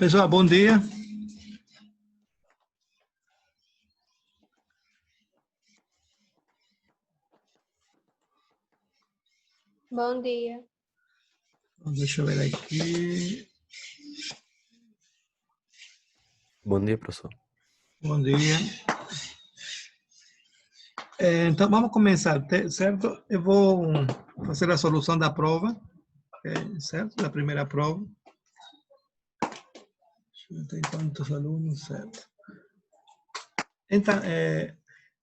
Pessoal, bom dia. Bom dia. Deixa eu ver aqui. Bom dia, professor. Bom dia. Então, vamos começar, certo? Eu vou fazer a solução da prova, certo? Da primeira prova. Tem quantos alunos, certo? Então,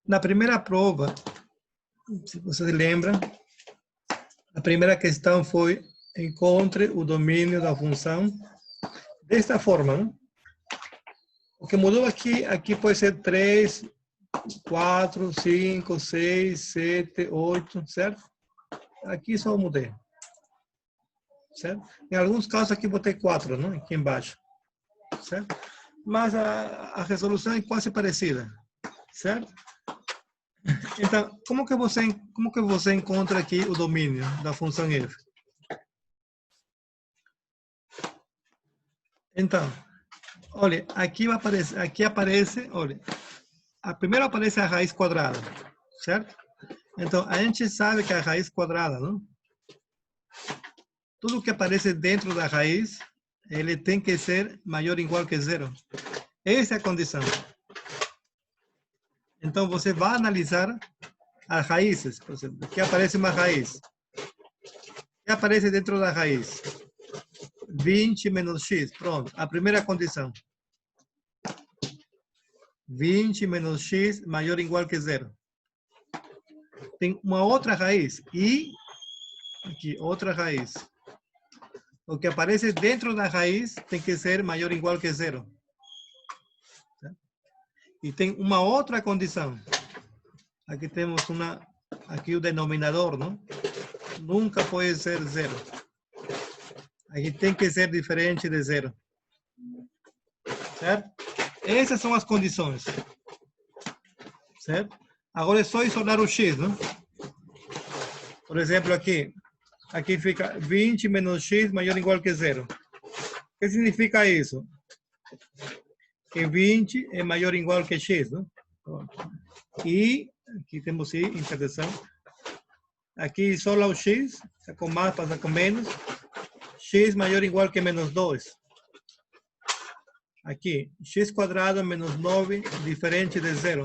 na primeira prova, se vocês lembram, a primeira questão foi encontre o domínio da função desta forma, né? O que mudou aqui pode ser 3, 4, 5, 6, 7, 8, certo? Aqui só mudei, certo? Em alguns casos aqui botei 4, né? Aqui embaixo, certo? Mas a resolução é quase parecida, certo? Então, como que você encontra aqui o domínio da função f? Então, olha, aqui aparece, olha, primeiro aparece a raiz quadrada, certo? Então, a gente sabe que a raiz quadrada, não? Tudo que aparece dentro da raiz, ele tem que ser maior ou igual que zero. Essa é a condição. Então, você vai analisar as raízes. Por exemplo, aqui aparece uma raiz. O que aparece dentro da raiz? 20 menos x. Pronto, a primeira condição. 20 menos x maior ou igual que zero. Tem uma outra raiz. E aqui, outra raiz. O que aparece dentro da raiz tem que ser maior ou igual que zero. E tem uma outra condição. Aqui temos aqui o denominador, não? Nunca pode ser zero. Aqui tem que ser diferente de zero. Certo? Essas são as condições. Certo? Agora é só isolar o x, não? Por exemplo, aqui fica 20 menos x maior ou igual que zero. O que significa isso? Que 20 é maior ou igual que x, não? E aqui temos I, interseção. Aqui isola o x, com mais passa com menos. X maior ou igual que menos 2. Aqui, x quadrado menos 9, diferente de zero.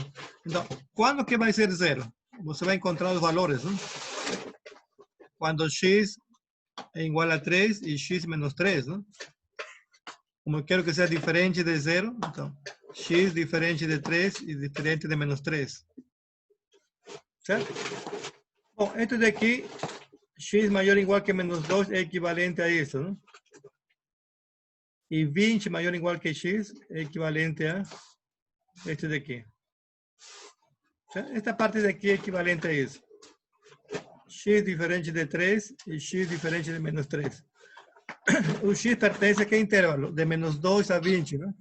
Então, quando que vai ser zero? Você vai encontrar os valores, não? Quando x é igual a 3 e x menos 3, não? Como eu quero que seja diferente de zero, então, x diferente de 3 e diferente de menos 3. Certo? Bom, este daqui, x maior ou igual que menos 2 é equivalente a isso, não? E 20 maior ou igual que x é equivalente a este daqui. Esta parte daqui é equivalente a isso. X diferente de 3 e x diferente de menos 3. O x pertence a que intervalo? De menos 2 a 20, né?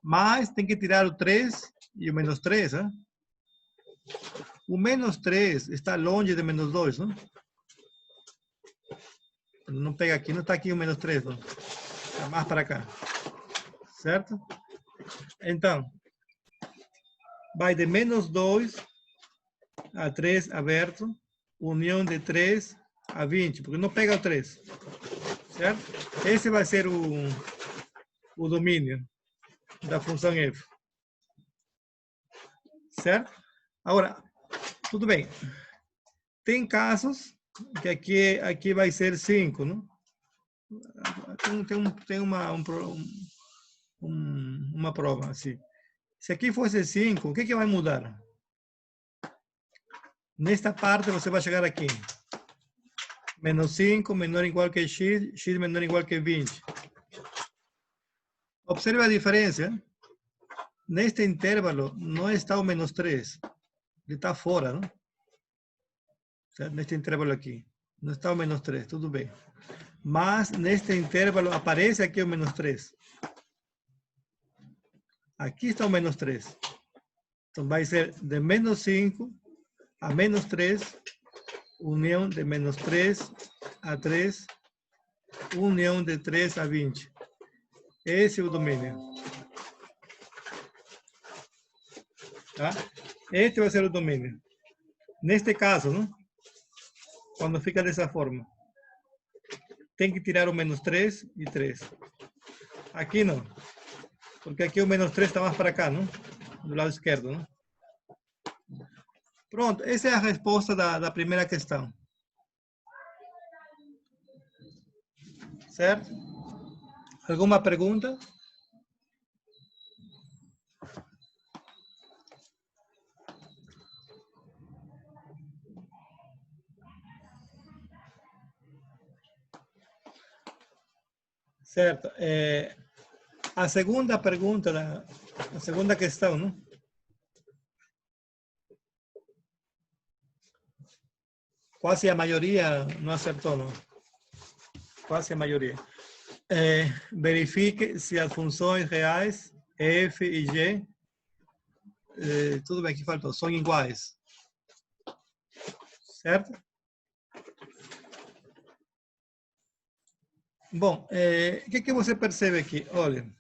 Mas tem que tirar o 3 e o menos 3, né? O menos 3 está longe de menos 2, não? Não pega aqui, não está aqui o menos 3, não. Está mais para cá. Certo? Então, vai de menos 2 a 3 aberto, união de 3 a 20, porque não pega o 3. Certo? Esse vai ser o domínio da função f. Certo? Agora, tudo bem. Tem casos que aqui vai ser 5, não? Tem uma prova assim. Se aqui fosse 5, o que vai mudar? Nesta parte você vai chegar aqui. Menos 5 menor ou igual que x, x menor ou igual que 20. Observe a diferença. Neste intervalo não está o menos 3. Ele está fora, não? Certo? Neste intervalo aqui. Não está o menos 3, tudo bem. Mas neste intervalo aparece aqui o menos 3. Aqui está o menos 3. Então vai ser de menos 5 a menos 3, união de menos 3 a 3, união de 3 a 20. Esse é o domínio. Tá? Este vai ser o domínio. Neste caso, não? Quando fica dessa forma, tem que tirar o menos 3 e 3. Aqui não. Porque aqui o menos 3 está mais para cá, não? Do lado esquerdo, não? Pronto, essa é a resposta da primeira questão. Certo? Alguma pergunta? Certo. A segunda pergunta, a segunda questão, não? Quase a maioria não acertou, não? Quase a maioria. Verifique se as funções reais f e g, tudo bem que faltou, são iguais. Certo? Bom, o que você percebe aqui? Olha,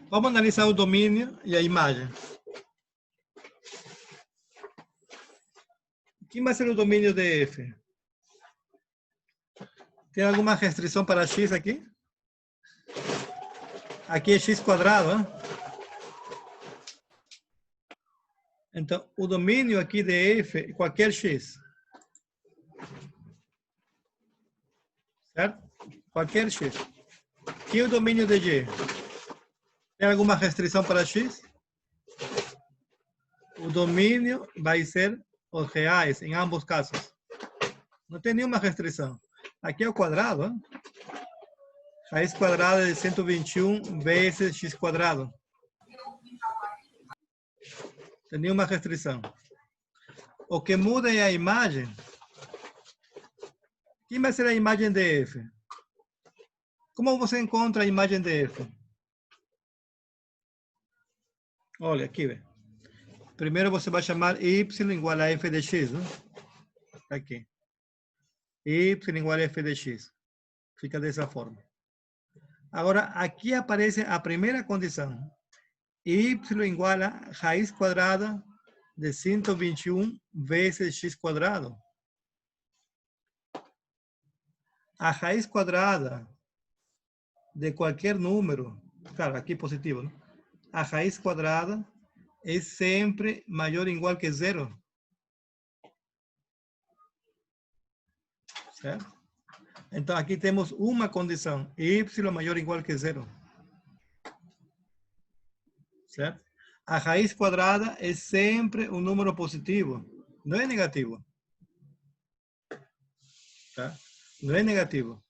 vamos analisar o domínio e a imagem. Quem vai ser o domínio de f? Tem alguma restrição para x aqui? Aqui é x quadrado, hein? Então, o domínio aqui de f é qualquer x. Certo? Qualquer x. E o domínio de g? Tem alguma restrição para x? O domínio vai ser os reais em ambos casos. Não tem nenhuma restrição. Aqui é o quadrado, hein? Raiz quadrada de 121 vezes x quadrado. Não tem nenhuma restrição. O que muda é a imagem. Quem vai ser a imagem de f? Como você encontra a imagem de f? Olha, aqui, velho. Primeiro você vai chamar y igual a f de x, né? Aqui. Y igual a f de x. Fica dessa forma. Agora, aqui aparece a primeira condição. Y igual a raiz quadrada de 121 vezes x quadrado. A raiz quadrada de qualquer número, claro, aqui positivo, né? A raiz quadrada é sempre maior ou igual que zero. Certo? Então, aqui temos uma condição. Y maior ou igual que zero. Certo? A raiz quadrada é sempre um número positivo. Não é negativo. Tá? Não é negativo.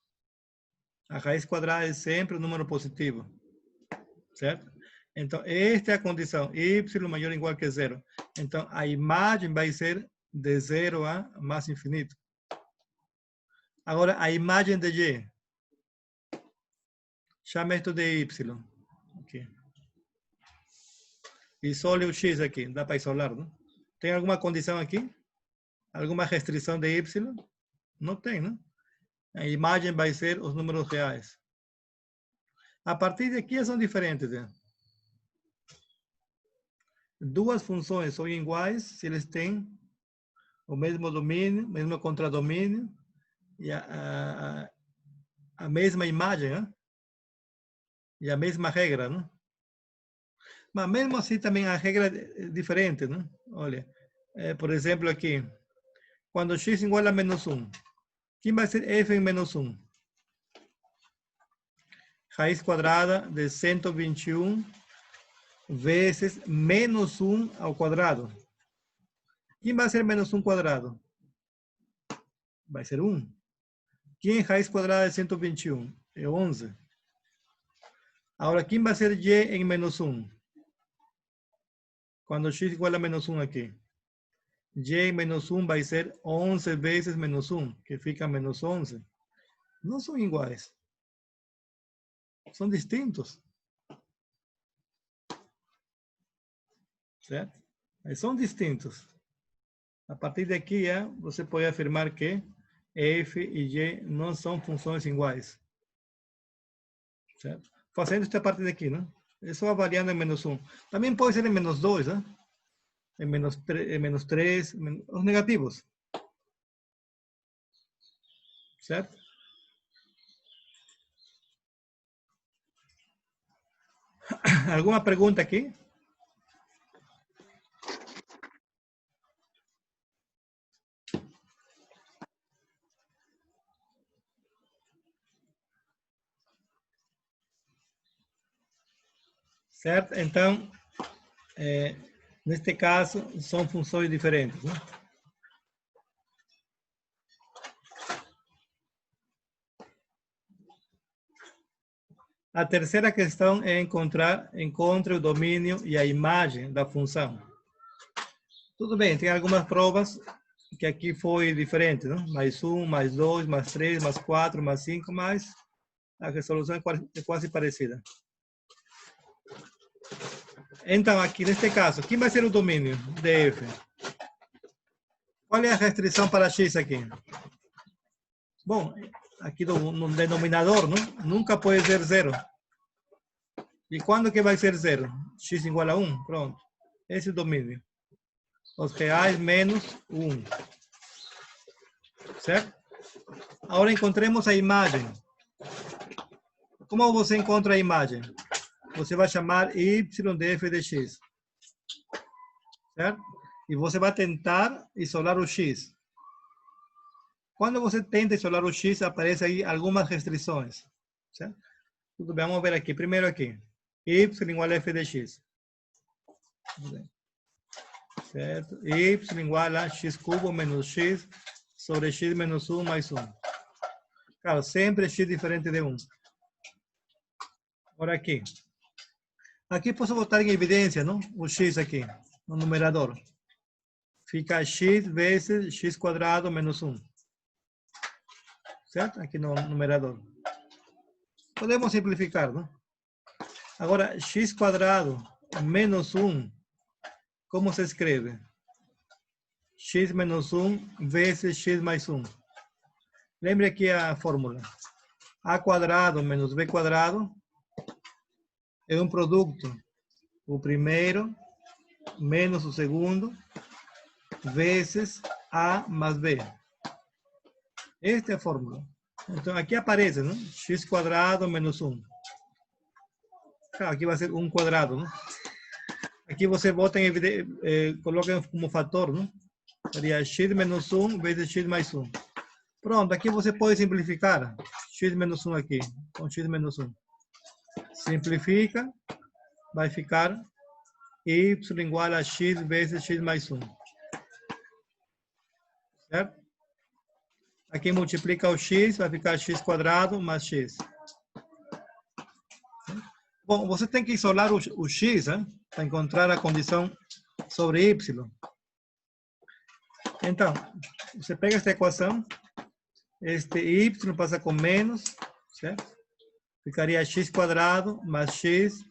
A raiz quadrada é sempre um número positivo. Certo? Então, esta é a condição. Y maior ou igual que zero. Então, a imagem vai ser de zero a mais infinito. Agora, a imagem de y. Chama isto de y. Aqui. Isole o x aqui. Dá para isolar, não? Tem alguma condição aqui? Alguma restrição de y? Não tem, né? A imagem vai ser os números reais. A partir de aqui são diferentes. Né? Duas funções são iguais se eles têm o mesmo domínio, mesmo contradomínio e a mesma imagem, né? E a mesma regra, né? Mas mesmo assim também a regra é diferente, né? Olha, por exemplo aqui, quando x igual a menos 1, quem vai ser f em menos 1? Raiz quadrada de 121 vezes menos 1 ao quadrado. Quem vai ser menos 1 quadrado? Vai ser 1. Quem é raiz quadrada de 121? É 11. Agora, quem vai ser y em menos 1? Quando x igual a menos 1 aqui. Y em menos 1 vai ser 11 vezes menos 1, que fica menos 11. Não são iguais. São distintos. Certo? Mas são distintos. A partir daqui, você pode afirmar que f e g não são funções iguais. Certo? Fazendo esta parte daqui, né? É só avaliando em -1. Também pode ser em -2, né? Em -3, os negativos. Certo? ¿Alguma pergunta aqui? Certo? Então, neste caso, são funções diferentes, né? A terceira questão é encontre o domínio e a imagem da função. Tudo bem, tem algumas provas que aqui foi diferente, né? +1, +2, +3, +4, +5, mas a resolução é quase parecida. Então, aqui neste caso, quem vai ser o domínio de f? Qual é a restrição para x aqui? Bom, aqui no denominador, não? Nunca pode ser 0. E quando que vai ser 0? X igual a 1, pronto. Esse é o domínio. Os reais menos 1. Certo? Agora encontremos a imagem. Como você encontra a imagem? Você vai chamar y de f de x. Certo? E você vai tentar isolar o x. Quando você tenta isolar o x, aparecem aí algumas restrições. Certo? Tudo bem, vamos ver aqui. Primeiro aqui. Y igual a f de x. Certo? Y igual a x cubo menos x sobre x menos 1 mais 1. Claro, sempre x diferente de 1. Agora aqui. Aqui posso botar em evidência, não? O x aqui, no numerador. Fica x vezes x quadrado menos 1. Certo? Aqui no numerador. Podemos simplificar, não? Agora, x quadrado menos 1, como se escreve? X menos 1 vezes x mais 1. Lembre aqui a fórmula. A quadrado menos b quadrado é um produto. O primeiro menos o segundo vezes a mais b. Esta é a fórmula. Então, aqui aparece, não? X quadrado menos 1. Claro, aqui vai ser 1 quadrado, não? Aqui você bota em evidência, coloca como fator, não? Seria x menos 1 vezes x mais 1. Pronto, aqui você pode simplificar. X menos 1 aqui, com x menos 1. Simplifica, vai ficar y igual a x vezes x mais 1. Certo? Aqui multiplica o x, vai ficar x quadrado mais x. Bom, você tem que isolar o x, né? Para encontrar a condição sobre y. Então, você pega esta equação, este y passa com menos, certo? Ficaria x quadrado mais x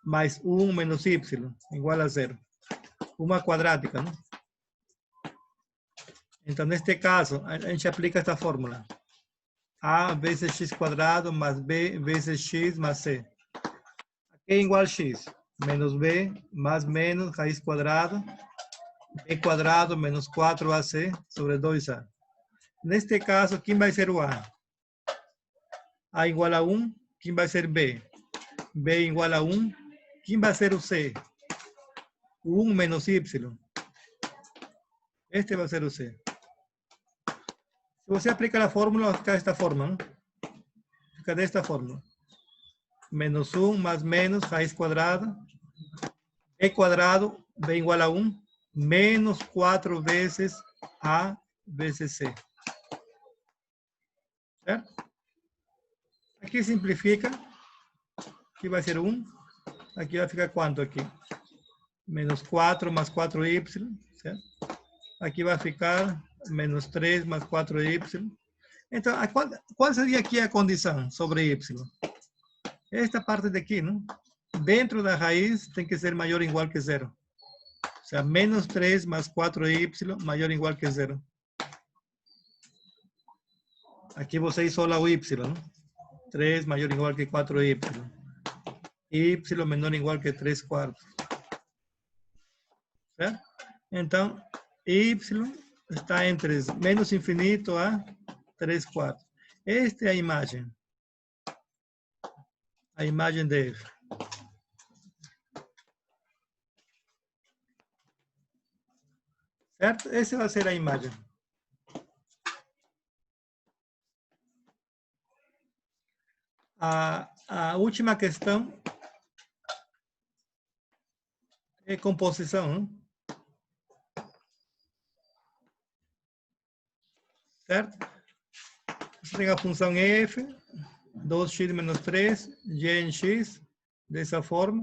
mais 1 menos y, igual a 0. Uma quadrática, não? Então, neste caso, a gente aplica esta fórmula. A vezes x quadrado mais b vezes x mais c. Aqui é igual a x. Menos b mais menos raiz quadrada. B quadrado menos 4ac sobre 2a. Neste caso, quem vai ser o a? A igual a 1. Quem vai ser b? B igual a 1. Quem vai ser o c? 1 menos y. Este vai ser o c. Se você aplica a fórmula, vai ficar desta forma, não? Fica desta forma. Menos 1 mais menos raiz quadrada. B quadrado, B igual a 1. Menos 4 vezes A vezes C. Certo? Aqui simplifica. Aqui vai ser 1. Aqui vai ficar quanto aqui? Menos 4 mais 4y. Certo? Aqui vai ficar menos 3 mais 4y. Então, qual seria aqui a condição sobre y? Esta parte daqui, não? Dentro da raiz tem que ser maior ou igual que 0. O sea, menos 3 mais 4y maior ou igual que 0. Aqui você isola o y, né? 3 maior ou igual que 4y. Y menor ou igual que 3 quartos. Certo? Então, y está entre menos infinito a 3 quartos. Esta é a imagem. A imagem de f. Certo? Essa vai ser a imagem. A última questão é composição. Não? Certo? Você tem a função f, 2x menos 3, y em x, dessa forma.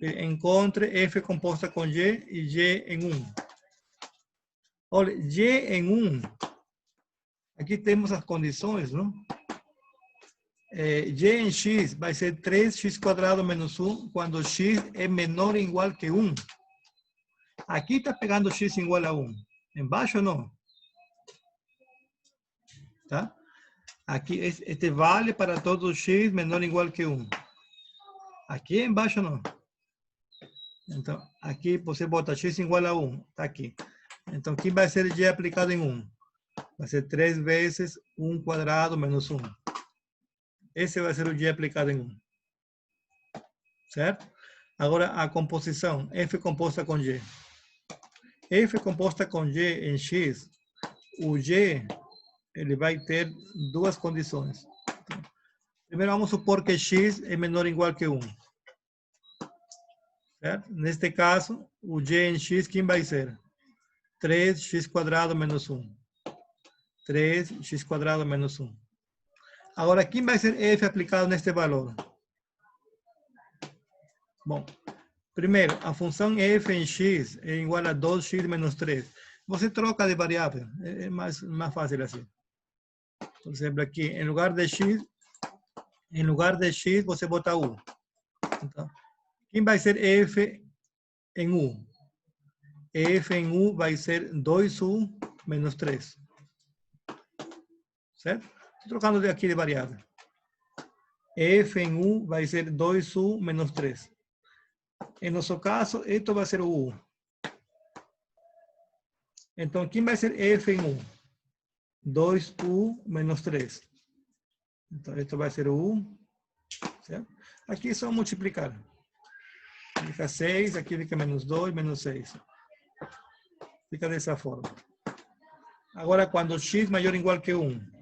Encontre f composta com y e y em 1. Olha, y em 1. Aqui temos as condições, não? Y em x vai ser 3x quadrado menos 1 quando x é menor ou igual que 1. Aqui está pegando x igual a 1. Embaixo não. Tá? Aqui este vale para todos os x menor ou igual que 1. Aqui embaixo não. Então, aqui você bota x igual a 1. Está aqui. Então, aqui vai ser y aplicado em 1. Vai ser 3 vezes 1 quadrado menos 1. Esse vai ser o y aplicado em 1. Certo? Agora, a composição. F composta com y. F composta com y em x. O y, ele vai ter duas condições. Primeiro, vamos supor que x é menor ou igual que 1. Certo? Neste caso, o y em x, quem vai ser? 3x quadrado menos 1. 3x quadrado menos 1. Agora, quem vai ser f aplicado neste valor? Bom, primeiro, a função f em x é igual a 2x menos 3. Você troca de variável. É mais fácil assim. Por exemplo, aqui, em lugar de x, você bota u. Então, quem vai ser f em u? F em u vai ser 2u menos 3. Certo? Estou trocando de aqui de variável. F em u vai ser 2u menos 3. Em nosso caso, isto vai ser o u. Então, quem vai ser f em u? 2u menos 3. Então, isto vai ser o u. Certo? Aqui é só multiplicar. Fica 6, aqui fica menos 2, menos 6. Fica dessa forma. Agora, quando x maior ou igual que 1,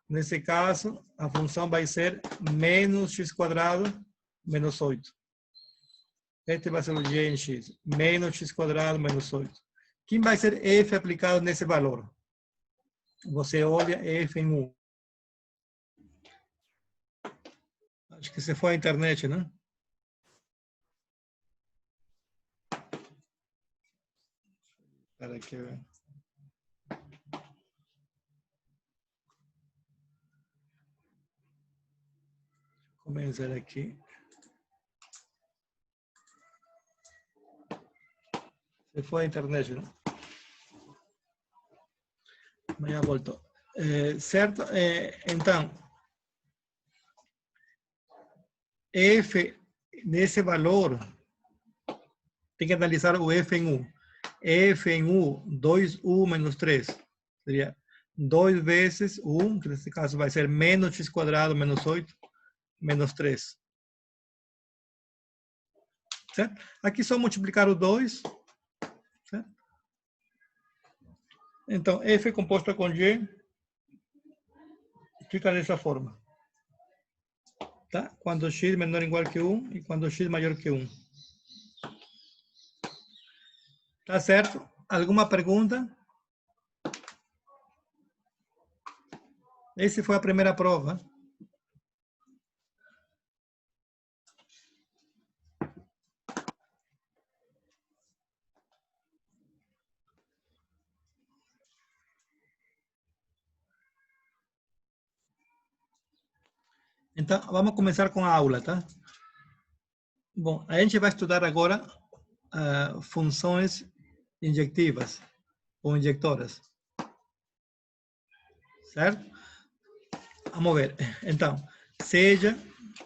nesse caso, a função vai ser menos x quadrado menos 8. Este vai ser o y em x. Menos x quadrado menos 8. Quem vai ser f aplicado nesse valor? Você olha f em 1. Acho que se foi a internet, né? Espera aqui. Começar aqui. Se foi a internet, não? Amanhã voltou. Certo? Então, f nesse valor, tem que analisar o f em u. F em u, 2u menos 3. Seria 2 vezes u, que nesse caso vai ser menos x quadrado menos 8, menos 3. Certo? Aqui só multiplicar o 2. Certo? Então, f composta com y fica dessa forma. Tá? Quando x menor ou igual que 1 e quando x maior que 1. Tá certo? Alguma pergunta? Essa foi a primeira prova. Então, vamos começar com a aula, tá? Bom, a gente vai estudar agora funções injectivas ou injectoras. Certo? Vamos ver. Então, seja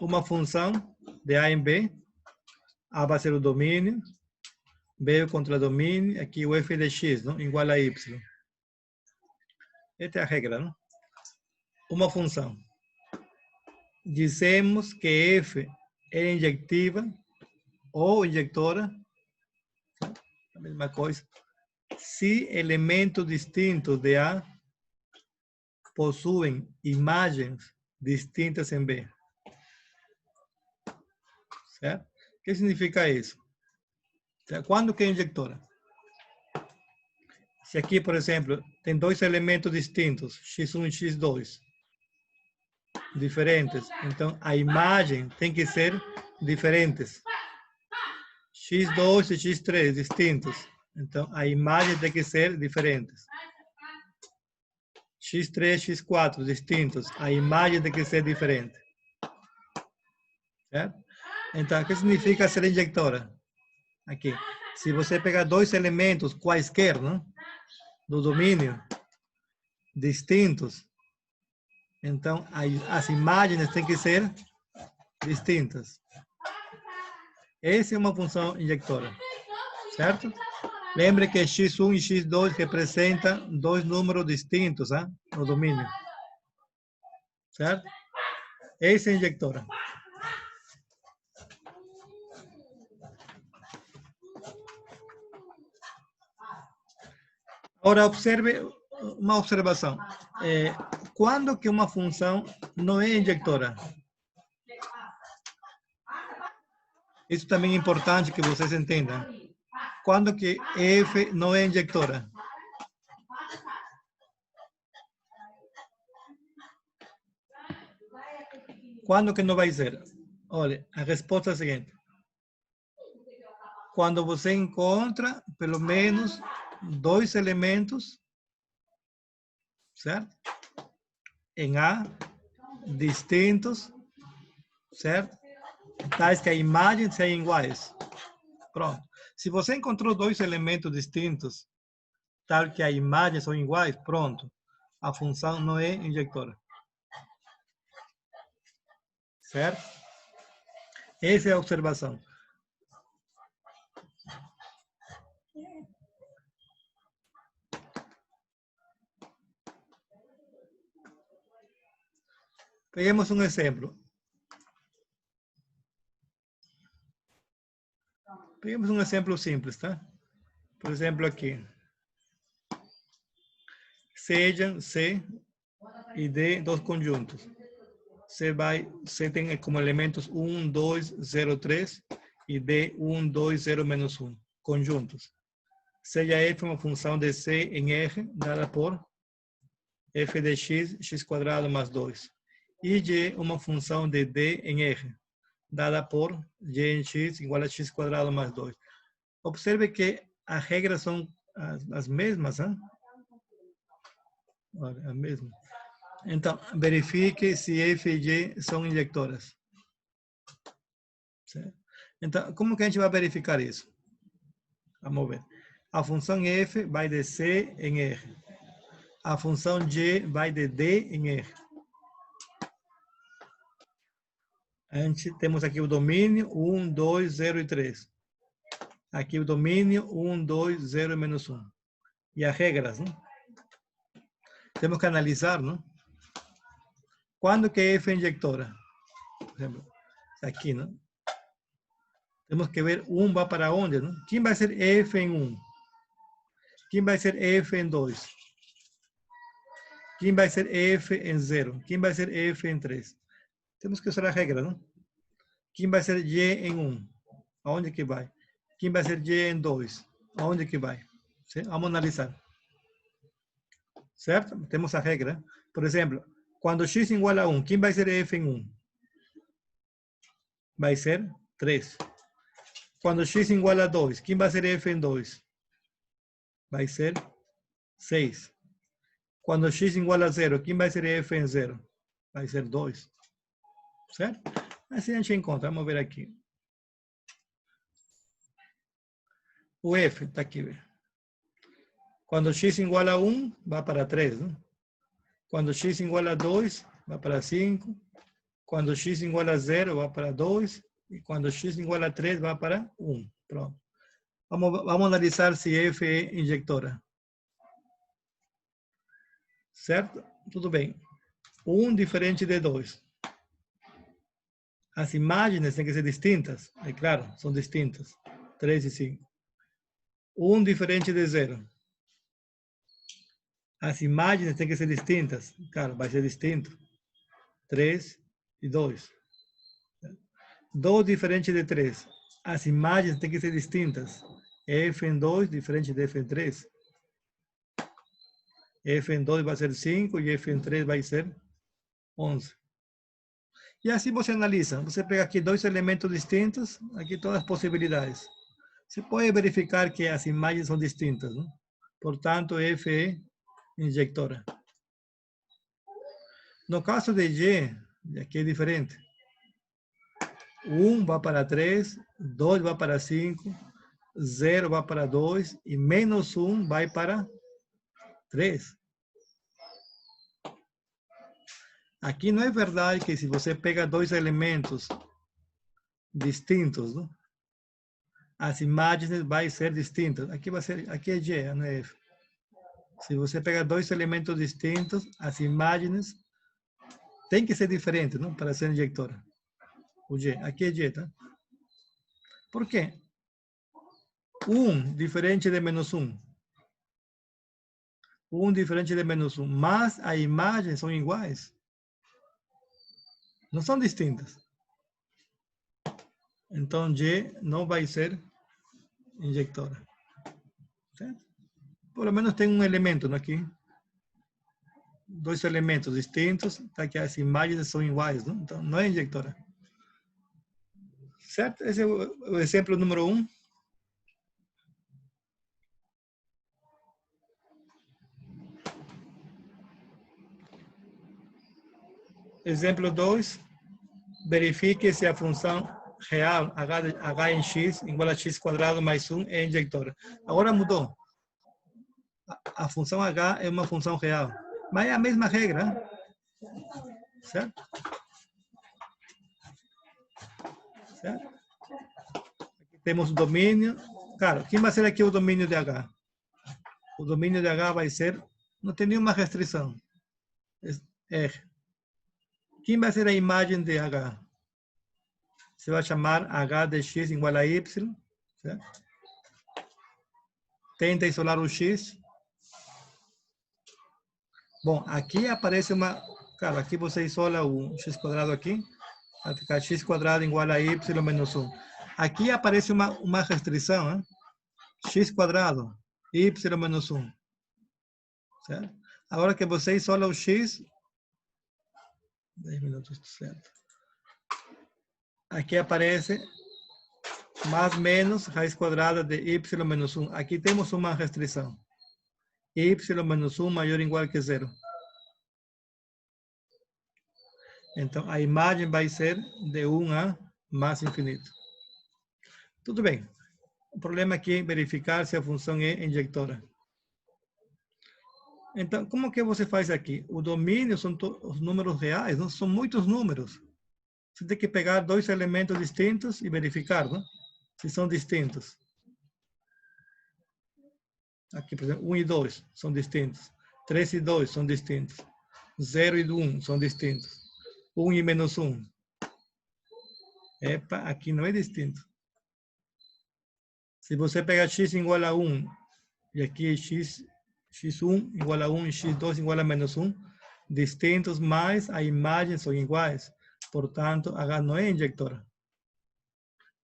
uma função de A em B, A vai ser o domínio, B é o contradomínio, aqui o f de x, não? Igual a y. Esta é a regra, não? Uma função. Dizemos que f é injectiva ou injectora, a mesma coisa, se elementos distintos de A possuem imagens distintas em B. Certo? O que significa isso? Quando que é injectora? Se aqui, por exemplo, tem dois elementos distintos, x1 e x2, diferentes, então a imagem tem que ser diferentes. x2 e x3 distintos, então a imagem tem que ser diferentes. x3 e x4 distintos, a imagem tem que ser diferente. Certo? Então, o que significa ser injectora? Aqui, se você pegar dois elementos quaisquer, não? Do domínio, distintos, então as imagens têm que ser distintas. Essa é uma função injectora, certo? Lembre que x1 e x2 representam dois números distintos, no domínio, certo? Essa é a injectora. Agora, observe uma observação. Quando que uma função não é injectora? Isso também é importante que vocês entendam. Quando que f não é injectora? Quando que não vai ser? Olha, a resposta é a seguinte. Quando você encontra pelo menos dois elementos, certo? Em A, distintos, certo? Tais que a imagem sejam iguais. Pronto. Se você encontrou dois elementos distintos, tal que a imagem são iguais, pronto. A função não é injectora. Certo? Essa é a observação. Peguemos um exemplo. Peguemos um exemplo simples, tá? Por exemplo, aqui. Sejam C e D dois conjuntos. C tem como elementos 1, 2, 0, 3 e D 1, 2, 0, menos 1. Conjuntos. Seja f uma função de C em R, dada por f de x, x quadrado mais 2. E G uma função de D em R, dada por G em x igual a x quadrado mais 2. Observe que as regras são as mesmas, hein? Olha, a mesma. Então, verifique se f e g são injectoras. Certo? Então, como que a gente vai verificar isso? Vamos ver. A função f vai de C em R. A função g vai de D em R. A gente temos aqui o domínio 1, 2, 0 e 3. Aqui o domínio 1, 2, 0 menos 1. E as regras, não? Temos que analisar, não? Quando que f é injectora? Por exemplo, aqui, não? Temos que ver 1 vai para onde, não? Quem vai ser f em 1? Quem vai ser f em 2? Quem vai ser f em 0? Quem vai ser f em 3? Temos que usar a regra, não? Quem vai ser g em 1? Aonde que vai? Quem vai ser g em 2? Aonde que vai? Certo? Vamos analisar. Certo? Temos a regra. Por exemplo, quando x igual a 1, quem vai ser f em 1? Vai ser 3. Quando x igual a 2, quem vai ser f em 2? Vai ser 6. Quando x igual a 0, quem vai ser f em 0? Vai ser 2. Certo? Assim a gente encontra. Vamos ver aqui. O f está aqui. Quando x igual a 1, vai para 3. Não? Quando x igual a 2, vai para 5. Quando x igual a 0, vai para 2. E quando x igual a 3, vai para 1. Pronto. Vamos analisar se F é injectora. Certo? Tudo bem. 1 diferente de 2. As imagens têm que ser distintas. É claro, são distintas. 3 e 5. 1 diferente de 0. As imagens têm que ser distintas. Claro, vai ser distinto. 3 e 2. 2 diferente de 3. As imagens têm que ser distintas. F em 2 diferente de F em 3. F em 2 vai ser 5 e F em 3 vai ser 11. E assim você analisa. Você pega aqui dois elementos distintos, aqui todas as possibilidades. Você pode verificar que as imagens são distintas, não? Portanto, F é injectora. No caso de G, aqui é diferente. 1 vai para 3, 2 vai para 5, 0 vai para 2 e menos 1 vai para 3. Aqui não é verdade que se você pega dois elementos distintos, não? As imagens vão ser distintas. Aqui vai ser, aqui é G, não é F. Se você pega dois elementos distintos, as imagens têm que ser diferentes, não? Para ser injectora. O G, aqui é G, tá? Por quê? 1 diferente de menos 1. 1 diferente de menos 1. Mas as imagens são iguais. Não são distintas. Então, G não vai ser injectora. Certo? Pelo menos tem um elemento aqui. Dois elementos distintos, tá? Que as imagens são iguais, não? Então, não é injectora. Certo? Esse é o exemplo número 1. Exemplo 2. Verifique se a função real h em x igual a x quadrado mais 1 é injectora. Agora mudou. A função h é uma função real. Mas é a mesma regra. Certo? Certo? Aqui temos o domínio. Claro, quem vai ser aqui o domínio de h? O domínio de h vai ser, não tem nenhuma restrição. R. Quem vai ser a imagem de h? Você vai chamar h de x igual a y. Certo? Tenta isolar o x. Bom, aqui aparece uma... Claro, aqui você isola o x quadrado aqui. Vai ficar x quadrado igual a y menos 1. Aqui aparece uma restrição, né? X quadrado, y menos 1. Certo? Agora que você isola o x... 10 minutos, certo? Aqui aparece mais menos raiz quadrada de y menos 1. Aqui temos uma restrição. Y menos 1 maior ou igual que 0. Então, a imagem vai ser de 1 a mais infinito. Tudo bem. O problema aqui é verificar se a função é injectora. Então, como que você faz aqui? O domínio são os números reais, não são muitos números. Você tem que pegar dois elementos distintos e verificar, não? Se são distintos. Aqui, por exemplo, 1 e 2 são distintos. 3 e 2 são distintos. 0 e 1 são distintos. 1 e menos 1. Epa, aqui não é distinto. Se você pegar x igual a 1, e aqui é x1 igual a 1 e x2 igual a menos 1, distintos, mas as imagens são iguais. Portanto, H não é injectora.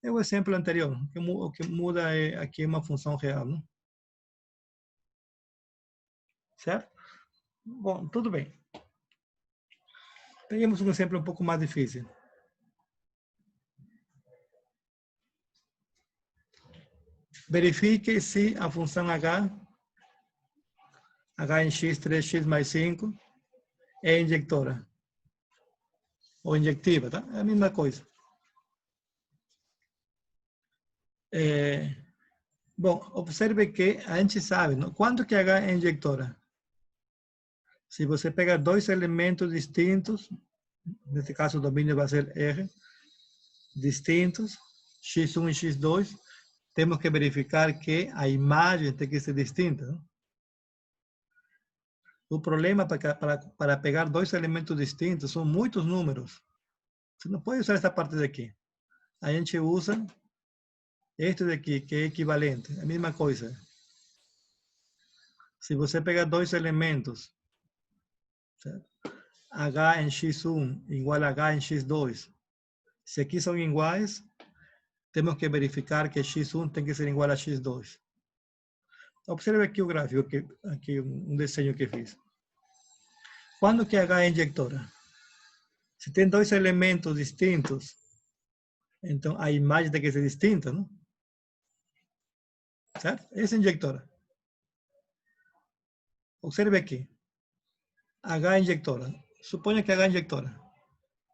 É o exemplo anterior. O que muda é aqui uma função real, não? Certo? Bom, tudo bem. Peguemos um exemplo um pouco mais difícil. Verifique se a função h em x, 3x mais 5, é injectora. Ou injectiva, tá? É a mesma coisa. Bom, observe que a gente sabe, não? Quanto que h é injectora? Se você pegar dois elementos distintos, neste caso o domínio vai ser R, distintos, x1 e x2, temos que verificar que a imagem tem que ser distinta. Não? O problema para pegar dois elementos distintos são muitos números. Você não pode usar essa parte daqui. A gente usa este daqui, que é equivalente, a mesma coisa. Se você pegar dois elementos, certo? H em x1 igual a H em x2, se aqui são iguais, temos que verificar que x1 tem que ser igual a x2. Observe aqui o gráfico, aqui um desenho que fiz. Quando que H é injectora? Se tem dois elementos distintos, então a imagem tem que ser distinta, não? Certo? Essa é injectora. Observe aqui. H é injectora. Suponha que H é injectora.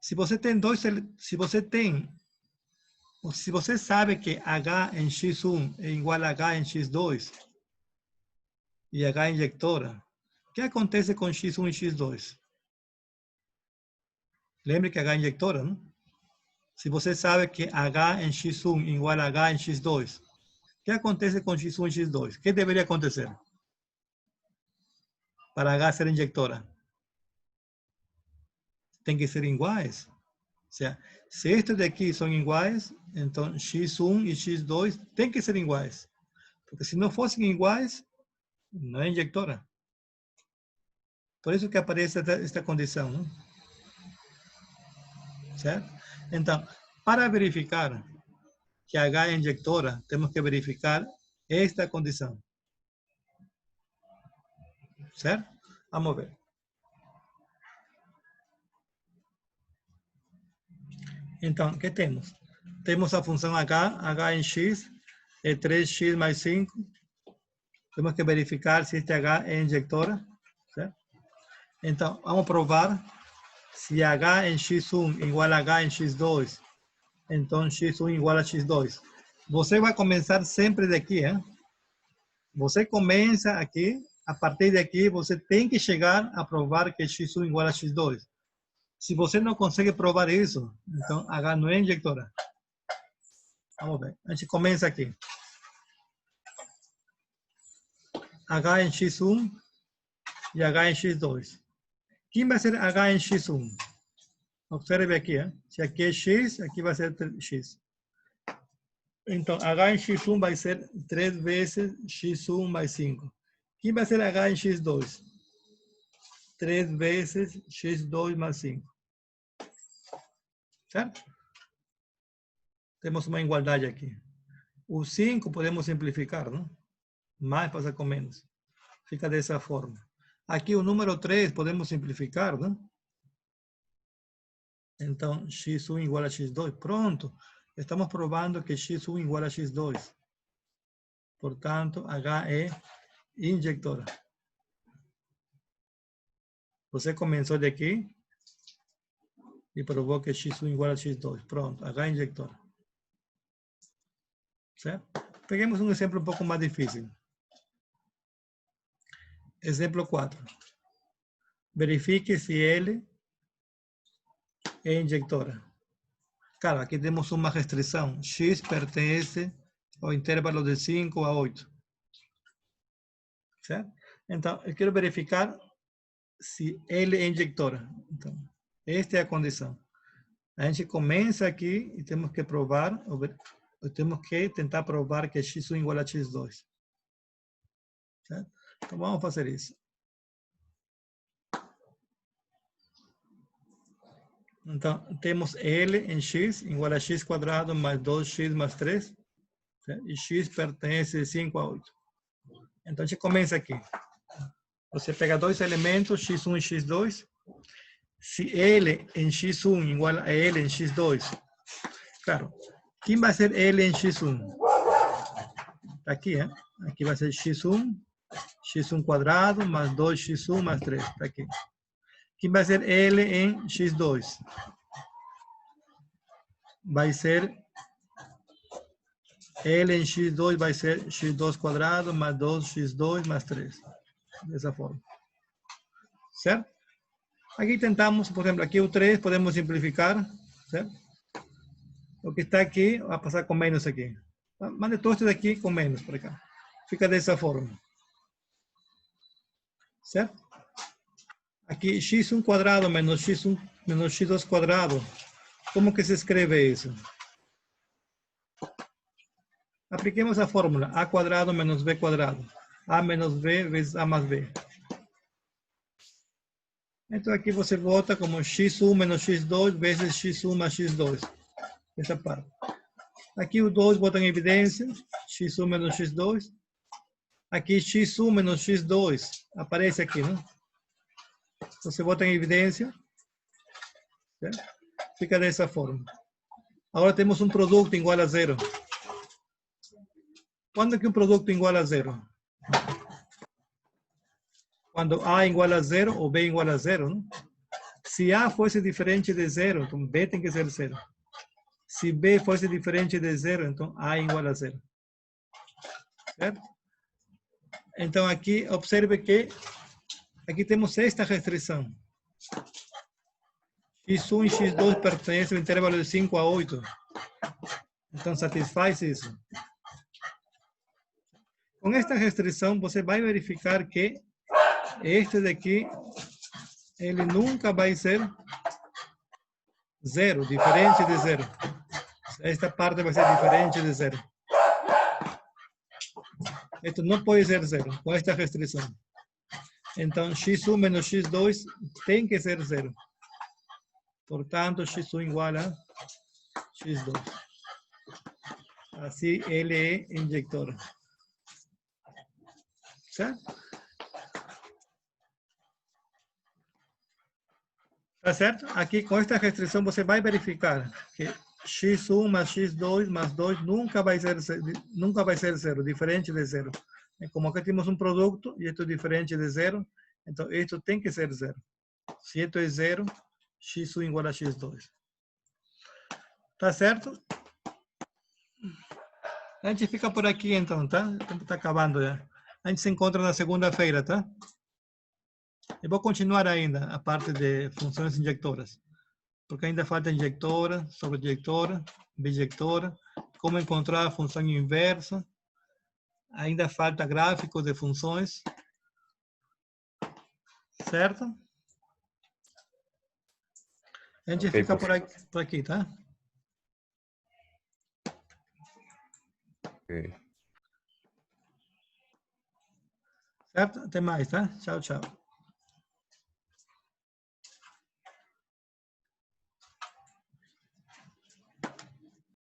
Se você sabe que H em x1 é igual a H em x2 e H é injectora, o que acontece com x1 e x2? Lembre que H é injectora, não? Se você sabe que H em x1 é igual a H em x2, o que acontece com x1 e x2? O que deveria acontecer para H ser injectora? Tem que ser iguais. Ou seja, se estes daqui são iguais, então x1 e x2 tem que ser iguais. Porque se não fossem iguais, não é injectora. Por isso que aparece esta condição. Não? Certo? Então, para verificar que H é injectora, temos que verificar esta condição. Certo? Vamos ver. Então, o que temos? Temos a função H em x é 3x mais 5. Temos que verificar se este H é injectora. Certo? Então, vamos provar se H em x1 igual a H em x2. Então, x1 igual a x2. Você vai começar sempre daqui, hein? Você começa aqui, a partir daqui você tem que chegar a provar que x1 igual a x2. Se você não consegue provar isso, então H não é injectora. Vamos ver. A gente começa aqui. H em x1 e H em x2. Quem vai ser H em x1? Observe aqui. Hein? Se aqui é x, aqui vai ser x. Então, H em x1 vai ser 3 vezes x1 mais 5. Quem vai ser H em x2? 3 vezes x2 mais 5. Certo? Temos uma igualdade aqui. O 5 podemos simplificar, não? Mais passa com menos. Fica dessa forma. Aqui o número 3 podemos simplificar, não? Então, x1 igual a x2. Pronto. Estamos provando que x1 igual a x2. Portanto, H é injectora. Você começou daqui e provou que x1 igual a x2. Pronto, H é injectora. Certo? Peguemos um exemplo um pouco mais difícil. Exemplo 4. Verifique se L é injectora. Claro, aqui temos uma restrição. X pertence ao intervalo de 5 a 8. Certo? Então, eu quero verificar se L é injectora. Então, esta é a condição. A gente começa aqui e temos que provar, temos que tentar provar que x1 igual a x2. Certo? Então, vamos fazer isso. Então, temos L em x igual a x quadrado mais 2x mais 3. Certo? E x pertence de 5 a 8. Então, a gente começa aqui. Você pega dois elementos, x1 e x2. Se L em x1 igual a L em x2, claro, quem vai ser L em x1? Aqui, hein? Aqui vai ser x1 quadrado mais 2x1 mais 3. Está aqui. Quem vai ser L em x2? Vai ser L em x2 vai ser x2 quadrado mais 2x2 mais 3. Dessa forma. certo? Aqui tentamos, por exemplo, aqui o 3 podemos simplificar, certo? O que está aqui vai passar com menos aqui. Mande todo isso daqui com menos para cá. Fica dessa forma. Certo? Aqui x1 quadrado menos x1 menos x2 quadrado. Como que se escreve isso? Apliquemos a fórmula a quadrado menos b quadrado. A menos b vezes a mais b. Então aqui você volta como x1 menos x2 vezes x1 mais x2. Essa parte. Aqui o 2 bota em evidência. x1 menos x2. Aqui x1 menos x2. Aparece aqui, né? Você bota em evidência. Certo? Fica dessa forma. Agora temos um produto igual a zero. Quando que um produto igual a zero? Quando A igual a zero ou B igual a zero. Né? Se A fosse diferente de zero, então B tem que ser zero. Se B fosse diferente de zero, então A igual a zero. Certo? Então aqui, observe que aqui temos esta restrição. X1 e X2 pertencem ao intervalo de 5 a 8. Então satisfaz isso. Com esta restrição, você vai verificar que este daqui, ele nunca vai ser zero, diferente de zero. Esta parte vai ser diferente de zero. Isto não pode ser zero, com esta restrição. Então, x1 menos x2 tem que ser zero. Portanto, x1 igual a x2. Assim, ele é injector. Certo? Tá certo? Aqui, com esta restrição, você vai verificar que x1 mais x2 mais 2 nunca vai ser zero, diferente de zero. Como aqui temos um produto e isto é diferente de zero, então isto tem que ser zero. Se isto é zero, x1 igual a x2. Tá certo? A gente fica por aqui então, tá? O tempo está acabando já. A gente se encontra na segunda-feira, tá? Eu vou continuar ainda a parte de funções injectoras, porque ainda falta injectora, sobreinjectora, bijectora, como encontrar a função inversa, ainda falta gráfico de funções, certo? A gente Ok, fica professor. por aqui, tá? Ok. Certo? Até mais, tá? Tchau, tchau.